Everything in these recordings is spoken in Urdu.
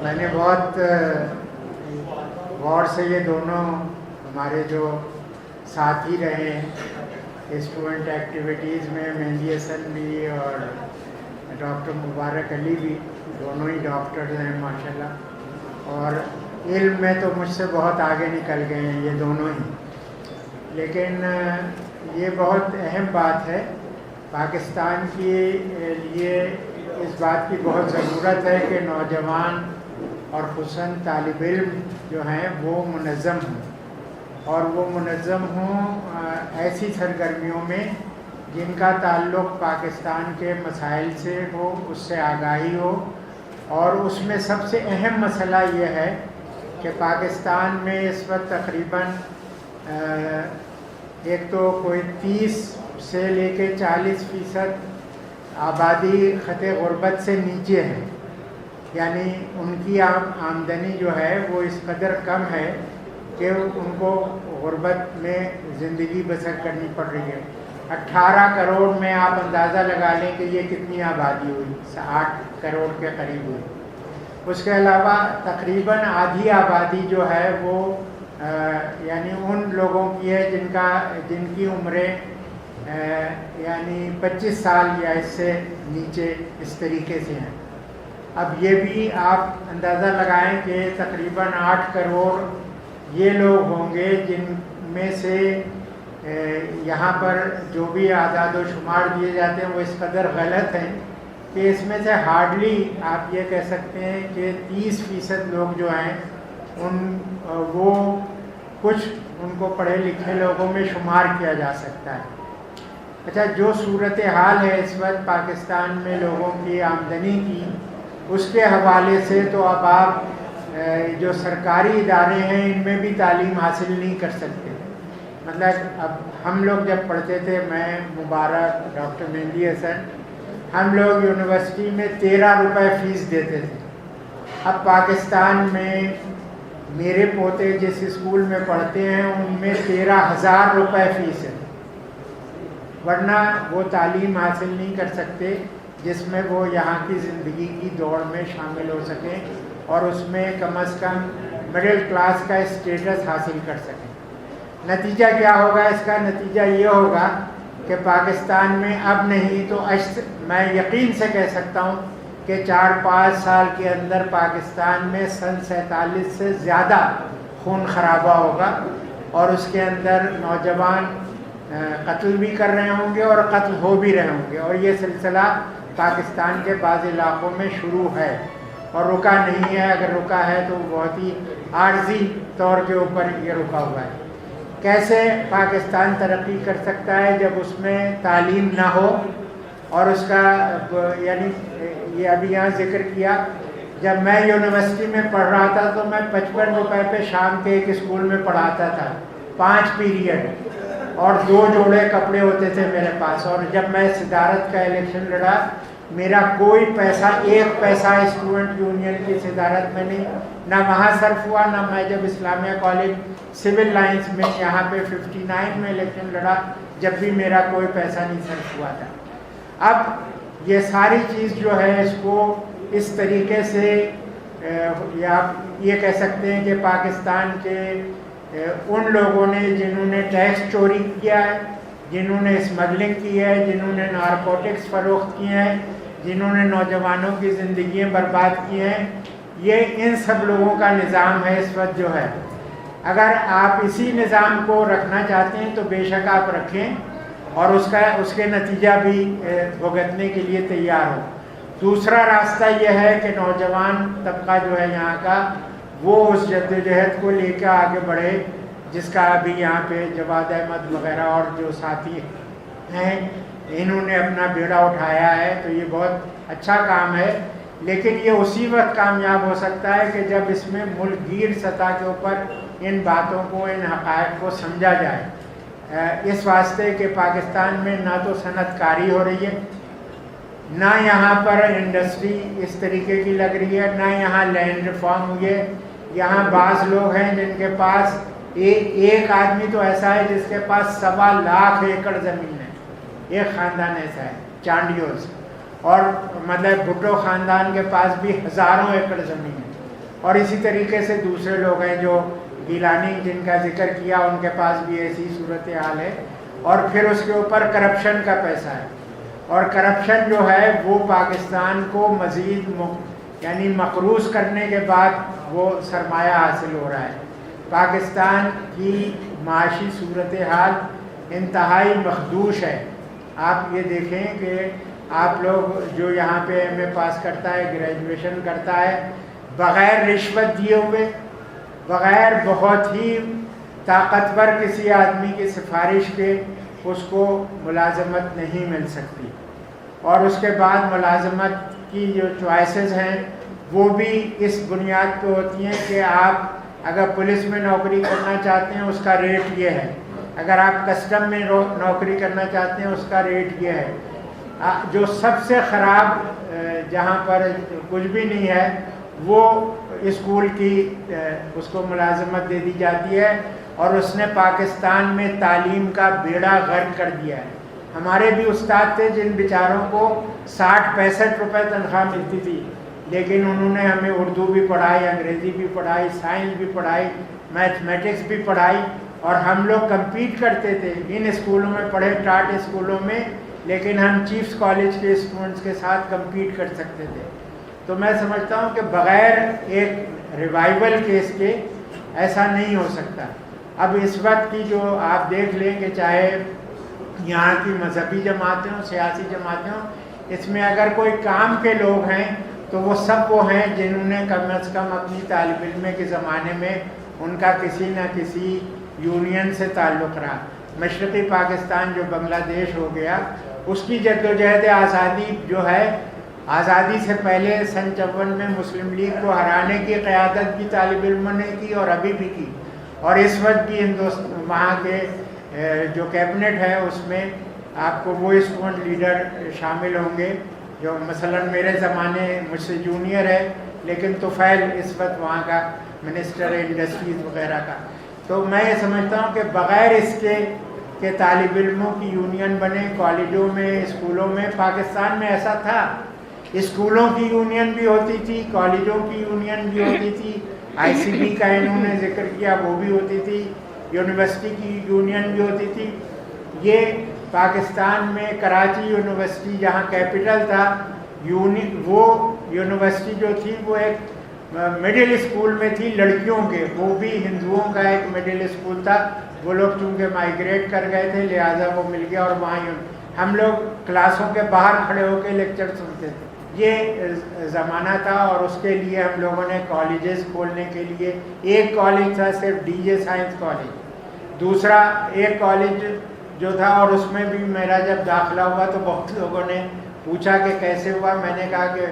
میں نے بہت غور سے یہ دونوں ہمارے جو ساتھی رہے ہیں اسٹوڈنٹ ایکٹیویٹیز میں، مہندی حسن بھی اور ڈاکٹر مبارک علی بھی، دونوں ہی ڈاکٹرز ہیں ماشاءاللہ، اور علم میں تو مجھ سے بہت آگے نکل گئے ہیں یہ دونوں ہی. لیکن یہ بہت اہم بات ہے پاکستان کے لیے، اس بات کی بہت ضرورت ہے کہ نوجوان اور خصوصاً طالب علم جو ہیں وہ منظم ہوں، اور وہ منظم ہوں ایسی سرگرمیوں میں جن کا تعلق پاکستان کے مسائل سے ہو، اس سے آگاہی ہو. اور اس میں سب سے اہم مسئلہ یہ ہے کہ پاکستان میں اس وقت تقریباً ایک تو کوئی 30 سے لے کے 40% آبادی خطے غربت سے نیچے ہے، یعنی ان کی آمدنی جو ہے وہ اس قدر کم ہے کہ ان کو غربت میں زندگی بسر کرنی پڑ رہی ہے. 18 کروڑ میں آپ اندازہ لگا لیں کہ یہ کتنی آبادی ہوئی، 8 کروڑ کے قریب ہوئی. اس کے علاوہ تقریباً آدھی آبادی جو ہے وہ یعنی ان لوگوں کی ہے جن کی عمریں یعنی 25 سال یا اس سے نیچے اس طریقے سے ہیں. اب یہ بھی آپ اندازہ لگائیں کہ تقریباً 8 کروڑ یہ لوگ ہوں گے جن میں سے یہاں پر جو بھی اعداد و شمار دیے جاتے ہیں وہ اس قدر غلط ہیں کہ اس میں سے ہارڈلی آپ یہ کہہ سکتے ہیں کہ 30% لوگ جو ہیں وہ کچھ ان کو پڑھے لکھے لوگوں میں شمار کیا جا سکتا ہے. اچھا، جو صورتحال ہے اس وقت پاکستان میں لوگوں کی آمدنی کی، اس کے حوالے سے تو اب آپ جو سرکاری ادارے ہیں ان میں بھی تعلیم حاصل نہیں کر سکتے. مطلب اب ہم لوگ جب پڑھتے تھے، میں، مبارک، ڈاکٹر مہندی حسن، ہم لوگ یونیورسٹی میں 13 روپے فیس دیتے تھے. اب پاکستان میں میرے پوتے جس اسکول میں پڑھتے ہیں ان میں 13,000 روپے فیس ہے، ورنہ وہ تعلیم حاصل نہیں کر سکتے جس میں وہ یہاں کی زندگی کی دوڑ میں شامل ہو سکیں اور اس میں کم از کم مڈل کلاس کا اسٹیٹس حاصل کر سکیں. نتیجہ کیا ہوگا اس کا؟ نتیجہ یہ ہوگا کہ پاکستان میں اب نہیں تو میں یقین سے کہہ سکتا ہوں کہ 4-5 سال کے اندر پاکستان میں سن 47 سے زیادہ خون خرابہ ہوگا، اور اس کے اندر نوجوان قتل بھی کر رہے ہوں گے اور قتل ہو بھی رہے ہوں گے. اور یہ سلسلہ پاکستان کے بعض علاقوں میں شروع ہے اور رکا نہیں ہے. اگر رکا ہے تو بہت ہی عارضی طور کے اوپر یہ رکا ہوا ہے. کیسے پاکستان ترقی کر سکتا ہے جب اس میں تعلیم نہ ہو؟ اور اس کا یعنی یہ ابھی یہاں ذکر کیا، جب میں یونیورسٹی میں پڑھ رہا تھا تو میں 55 روپے پہ شام کے ایک اسکول میں پڑھاتا تھا، 5 پیریڈ، اور 2 جوڑے کپڑے ہوتے تھے میرے پاس. اور جب میں صدارت کا الیکشن لڑا، میرا کوئی پیسہ، 1 پیسہ اسٹوڈنٹ یونین کی صدارت میں نہیں، نہ وہاں صرف ہوا، نہ میں جب اسلامیہ کالج سول لائنس میں یہاں پہ 59 میں الیکشن لڑا جب بھی میرا کوئی پیسہ نہیں صرف ہوا تھا. اب یہ ساری چیز جو ہے اس کو اس طریقے سے یا یہ کہہ سکتے ہیں کہ پاکستان کے ان لوگوں نے جنہوں نے ٹیکس چوری کیا ہے، جنہوں نے اسمگلنگ کی ہے، جنہوں نے نارکوٹکس فروخت کیے ہیں، جنہوں نے نوجوانوں کی زندگیاں برباد کی ہیں، یہ ان سب لوگوں کا نظام ہے اس وقت جو ہے. اگر آپ اسی نظام کو رکھنا چاہتے ہیں تو بے شک آپ رکھیں اور اس کے نتیجہ بھی بھگتنے کے لیے تیار ہو. دوسرا راستہ یہ ہے کہ نوجوان طبقہ جو ہے یہاں کا وہ اس جدوجہد کو لے کے آگے بڑھے جس کا ابھی یہاں پہ جواد احمد وغیرہ اور جو ساتھی ہیں انہوں نے اپنا بیڑا اٹھایا ہے. تو یہ بہت اچھا کام ہے، لیکن یہ اسی وقت کامیاب ہو سکتا ہے کہ جب اس میں ملک گیر سطح کے اوپر ان باتوں کو، ان حقائق کو سمجھا جائے. اس واسطے کہ پاکستان میں نہ تو صنعت کاری ہو رہی ہے، نہ یہاں پر انڈسٹری اس طریقے کی لگ رہی ہے، نہ یہاں لینڈ ریفارم ہوئی ہے. یہاں بعض لوگ ہیں جن کے پاس ایک آدمی تو ایسا ہے جس کے پاس 1.25 لاکھ ایکڑ زمین ہے. ایک خاندان ایسا ہے چانڈیوں سے، اور مطلب بھٹو خاندان کے پاس بھی ہزاروں ایکڑ زمین ہے. اور اسی طریقے سے دوسرے لوگ ہیں جو گیلانی جن کا ذکر کیا، ان کے پاس بھی ایسی صورتحال ہے. اور پھر اس کے اوپر کرپشن کا پیسہ ہے، اور کرپشن جو ہے وہ پاکستان کو مزید یعنی مقروض کرنے کے بعد وہ سرمایہ حاصل ہو رہا ہے. پاکستان کی معاشی صورتحال انتہائی مخدوش ہے. آپ یہ دیکھیں کہ آپ لوگ جو یہاں پہ ایم اے پاس کرتا ہے، گریجویشن کرتا ہے، بغیر رشوت دیے ہوئے، بغیر بہت ہی طاقتور کسی آدمی کی سفارش کے اس کو ملازمت نہیں مل سکتی. اور اس کے بعد ملازمت کی جو چوائسیز ہیں وہ بھی اس بنیاد پہ ہوتی ہیں کہ آپ اگر پولیس میں نوکری کرنا چاہتے ہیں اس کا ریٹ یہ ہے، اگر آپ کسٹم میں نوکری کرنا چاہتے ہیں اس کا ریٹ یہ ہے. جو سب سے خراب جہاں پر کچھ بھی نہیں ہے وہ اسکول کی اس کو ملازمت دے دی جاتی ہے، اور اس نے پاکستان میں تعلیم کا بیڑا غرق کر دیا ہے. ہمارے بھی استاد تھے جن بیچاروں کو 60-65 روپے تنخواہ ملتی تھی، لیکن انہوں نے ہمیں اردو بھی پڑھائی، انگریزی بھی پڑھائی، سائنس بھی پڑھائی، میتھمیٹکس بھی پڑھائی، اور ہم لوگ کمپیٹ کرتے تھے. ان اسکولوں میں پڑھے، ٹاٹ اسکولوں میں، لیکن ہم چیفز کالج کے اسٹوڈنٹس کے ساتھ کمپیٹ کر سکتے تھے. تو میں سمجھتا ہوں کہ بغیر ایک ریوائول کیس کے ایسا نہیں ہو سکتا. اب اس وقت کی جو آپ دیکھ لیں کہ چاہے یہاں کی مذہبی جماعتیں ہوں، سیاسی جماعتیں ہوں، اس میں اگر کوئی کام کے لوگ ہیں تو وہ سب وہ ہیں جنہوں نے کم از کم اپنی طالب علم کے زمانے میں ان کا کسی نہ کسی یونین سے تعلق رہا. مشرقی پاکستان جو بنگلہ دیش ہو گیا، اس کی جدوجہد آزادی جو ہے، آزادی سے پہلے سن 54 میں مسلم لیگ کو ہرانے کی قیادت بھی طالب علموں نے کی اور ابھی بھی کی. اور اس وقت بھی وہاں کے جو کیبنٹ ہے اس میں آپ کو وہ اسٹوڈنٹ لیڈر شامل ہوں گے جو مثلا میرے زمانے مجھ سے جونیئر ہے، لیکن طفیل اس وقت وہاں کا منسٹر ہے انڈسٹریز وغیرہ کا. تو میں یہ سمجھتا ہوں کہ بغیر اس کے کہ طالب علموں کی یونین بنے کالجوں میں، اسکولوں میں، پاکستان میں ایسا تھا، اسکولوں کی یونین بھی ہوتی تھی، کالجوں کی یونین بھی ہوتی تھی، آئی سی بی کا انہوں نے ذکر کیا وہ بھی ہوتی تھی، یونیورسٹی کی یونین بھی ہوتی تھی. یہ پاکستان میں کراچی یونیورسٹی جہاں کیپٹل تھا، وہ یونیورسٹی جو تھی وہ ایک مڈل اسکول میں تھی لڑکیوں کے، وہ بھی ہندوؤں کا ایک مڈل اسکول تھا. وہ لوگ چونکہ مائیگریٹ کر گئے تھے لہٰذا وہ مل گیا، اور وہاں ہم لوگ کلاسوں کے باہر کھڑے ہو کے لیکچر سنتے تھے. یہ زمانہ تھا، اور اس کے لیے ہم لوگوں نے کالجز کھولنے کے لیے ایک کالج تھا صرف ڈی جے سائنس کالج، دوسرا ایک کالج جو تھا، اور اس میں بھی میرا جب داخلہ ہوا تو بہت لوگوں نے پوچھا کہ کیسے ہوا. میں نے کہا کہ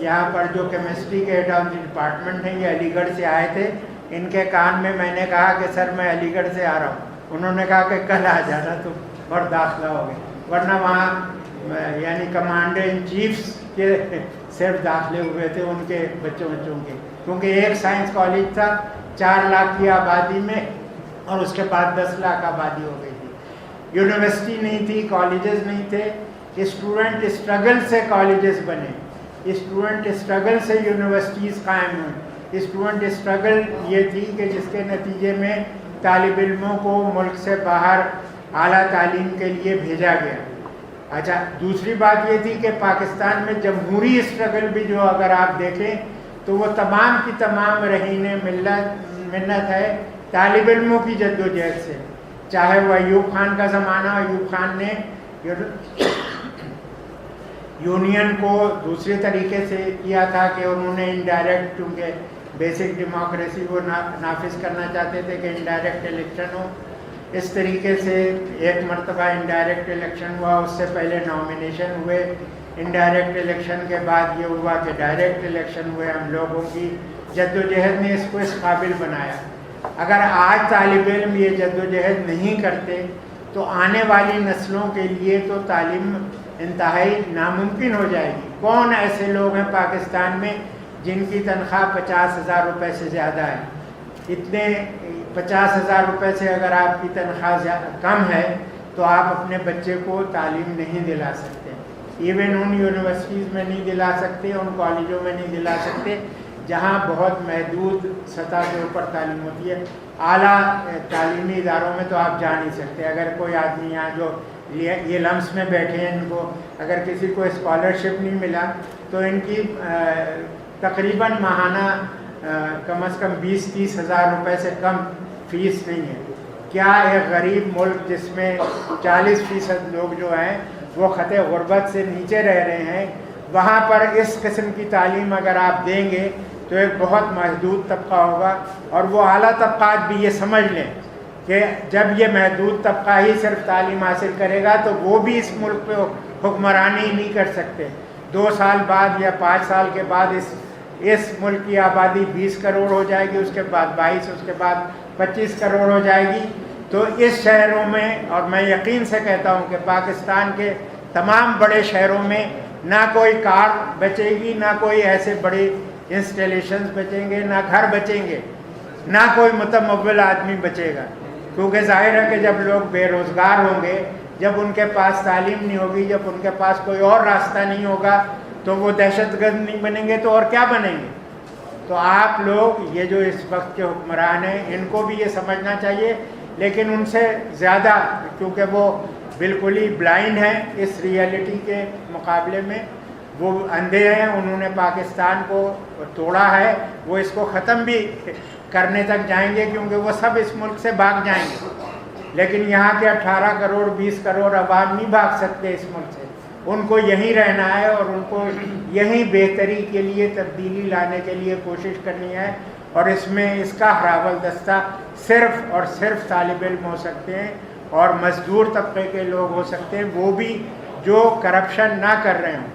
یہاں پر جو کیمسٹری کے ہیڈ آف دی ڈپارٹمنٹ ہیں یہ علی گڑھ سے آئے تھے، ان کے کان میں نے کہا کہ سر میں علی گڑھ سے آ رہا ہوں. انہوں نے کہا کہ کل آ جانا تم، اور داخلہ ہو گئے. ورنہ وہاں یعنی کمانڈر ان چیفس کے صرف داخلے ہوئے تھے ان کے بچوں کے، کیونکہ ایک سائنس کالج تھا 4 لاکھ کی آبادی میں، اور اس کے بعد 10 لاکھ آبادی ہو گئی تھی. یونیورسٹی نہیں تھی، کالجز نہیں تھے. اسٹوڈنٹ اسٹرگل سے کالجز بنے، اسٹوڈنٹ اسٹرگل سے یونیورسٹیز قائم ہوئیں. اسٹوڈنٹ اسٹرگل یہ تھی کہ جس کے نتیجے میں طالب علموں کو ملک سے باہر اعلیٰ تعلیم کے لیے بھیجا گیا. اچھا، دوسری بات یہ تھی کہ پاکستان میں جمہوری اسٹرگل بھی جو اگر آپ دیکھیں تو وہ تمام کی تمام رہین منت ہے طالب علموں کی جدوجہد سے. چاہے وہ ایوب خان کا زمانہ، ایوب خان نے یونین کو دوسرے طریقے سے کیا تھا کہ انہوں نے انڈائریکٹ، چونکہ بیسک ڈیموکریسی وہ نافذ کرنا چاہتے تھے کہ انڈائریکٹ الیکشن ہو. اس طریقے سے ایک مرتبہ انڈائریکٹ الیکشن ہوا، اس سے پہلے نامینیشن ہوئے، انڈائریکٹ الیکشن کے بعد یہ ہوا کہ ڈائریکٹ الیکشن ہوئے. ہم لوگوں کی جدوجہد نے اس کو اس قابل بنایا. اگر آج طالب علم یہ جدوجہد نہیں کرتے تو آنے والی نسلوں کے لیے تو تعلیم انتہائی ناممکن ہو جائے گی. کون ایسے لوگ ہیں پاکستان میں جن کی تنخواہ 50,000 روپے سے زیادہ ہے؟ اتنے 50,000 روپے سے اگر آپ کی تنخواہ کم ہے تو آپ اپنے بچے کو تعلیم نہیں دلا سکتے. ایون ان یونیورسٹیز میں نہیں دلا سکتے، ان کالجوں میں نہیں دلا سکتے جہاں بہت محدود سطح کے اوپر تعلیم ہوتی ہے. اعلیٰ تعلیمی اداروں میں تو آپ جا نہیں سکتے. اگر کوئی آدمی یہاں جو یہ لمس میں بیٹھے ہیں، ان کو اگر کسی کو اسکالرشپ نہیں ملا تو ان کی تقریباً ماہانہ کم از کم 20-30 ہزار روپے سے کم فیس نہیں ہے. کیا ایک غریب ملک جس میں 40% لوگ جو ہیں وہ خط غربت سے نیچے رہ رہے ہیں، وہاں پر اس قسم کی تعلیم اگر آپ دیں گے تو ایک بہت محدود طبقہ ہوگا. اور وہ اعلیٰ طبقات بھی یہ سمجھ لیں کہ جب یہ محدود طبقہ ہی صرف تعلیم حاصل کرے گا تو وہ بھی اس ملک پہ حکمرانی نہیں کر سکتے. 2 سال بعد یا 5 سال کے بعد اس ملک کی آبادی 20 کروڑ ہو جائے گی، اس کے بعد 22، اس کے بعد 25 کروڑ ہو جائے گی. تو اس شہروں میں، اور میں یقین سے کہتا ہوں کہ پاکستان کے تمام بڑے شہروں میں نہ کوئی کار بچے گی، نہ کوئی ایسے بڑے انسٹالیشنز بچیں گے، نہ گھر بچیں گے، نہ کوئی متمول آدمی بچے گا. کیونکہ ظاہر ہے کہ جب لوگ بے روزگار ہوں گے، جب ان کے پاس تعلیم نہیں ہوگی، جب ان کے پاس کوئی اور راستہ نہیں ہوگا تو وہ دہشت گرد نہیں بنیں گے تو اور کیا بنیں گے. تو آپ لوگ یہ جو اس وقت کے حکمران ہیں ان کو بھی یہ سمجھنا چاہیے، لیکن ان سے زیادہ، کیونکہ وہ بالکل ہی بلائنڈ ہیں اس ریئلٹی کے مقابلے میں، وہ اندھے ہیں. انہوں نے پاکستان کو توڑا ہے، وہ اس کو ختم بھی کرنے تک جائیں گے، کیونکہ وہ سب اس ملک سے بھاگ جائیں گے. لیکن یہاں کے 18 کروڑ 20 کروڑ عوام نہیں بھاگ سکتے اس ملک سے. ان کو یہیں رہنا ہے اور ان کو یہیں بہتری کے لیے، تبدیلی لانے کے لیے کوشش کرنی ہے. اور اس میں اس کا حراول دستہ صرف اور صرف طالب علم ہو سکتے ہیں اور مزدور طبقے کے لوگ ہو سکتے ہیں، وہ بھی جو کرپشن نہ کر رہے ہوں.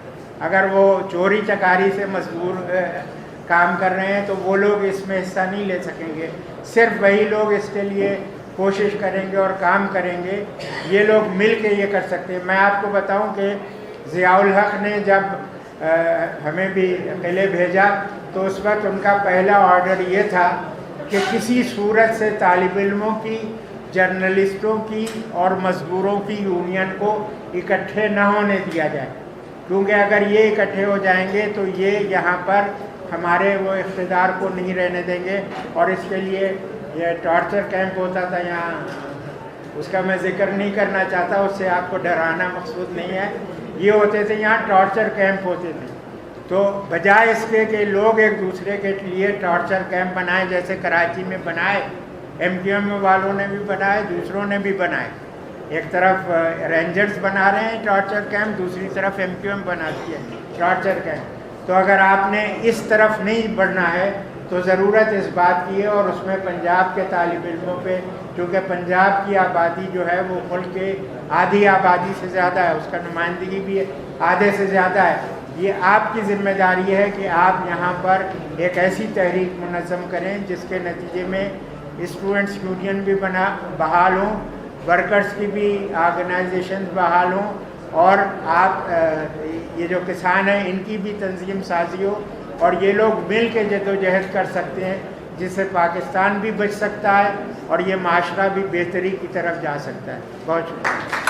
اگر وہ چوری چکاری سے مزدور کام کر رہے ہیں تو وہ لوگ اس میں حصہ نہیں لے سکیں گے. صرف وہی لوگ اس کے لیے کوشش کریں گے اور کام کریں گے. یہ لوگ مل کے یہ کر سکتے ہیں. میں آپ کو بتاؤں کہ ضیاء الحق نے جب ہمیں بھی قلعے بھیجا تو اس وقت ان کا پہلا آرڈر یہ تھا کہ کسی صورت سے طالب علموں کی، جرنلسٹوں کی اور مزدوروں کی یونین کو اکٹھے نہ ہونے دیا جائے، کیونکہ اگر یہ اکٹھے ہو جائیں گے تو یہ یہاں پر ہمارے وہ اقتدار کو نہیں رہنے دیں گے. اور اس کے لیے یہ ٹارچر کیمپ ہوتا تھا یہاں، اس کا میں ذکر نہیں کرنا چاہتا، اس سے آپ کو ڈرانا مقصود نہیں ہے. یہ ہوتے تھے یہاں ٹارچر کیمپ ہوتے تھے. تو بجائے اس کے کہ لوگ ایک دوسرے کے لیے ٹارچر کیمپ بنائے، جیسے کراچی میں بنائے، MQM والوں نے بھی بنائے، دوسروں نے بھی بنائے. ایک طرف رینجرز بنا رہے ہیں ٹارچر کیمپ، دوسری طرف MQM بناتی ہے ٹارچر کیمپ. تو اگر آپ نے اس طرف نہیں بڑھنا ہے تو ضرورت اس بات کی ہے، اور اس میں پنجاب کے طالب علموں پہ، کیونکہ پنجاب کی آبادی جو ہے وہ ملک کے آدھی آبادی سے زیادہ ہے، اس کا نمائندگی بھی آدھے سے زیادہ ہے. یہ آپ کی ذمہ داری ہے کہ آپ یہاں پر ایک ایسی تحریک منظم کریں جس کے نتیجے میں اسٹوڈنٹس یونین بھی بحال ہوں، ورکرز کی بھی آرگنائزیشن بحال ہوں، اور آپ یہ جو کسان ہیں ان کی بھی تنظیم سازی ہو، اور یہ لوگ مل کے جد و جہد کر سکتے ہیں، جس سے پاکستان بھی بچ سکتا ہے اور یہ معاشرہ بھی بہتری کی طرف جا سکتا ہے. بہت شکریہ.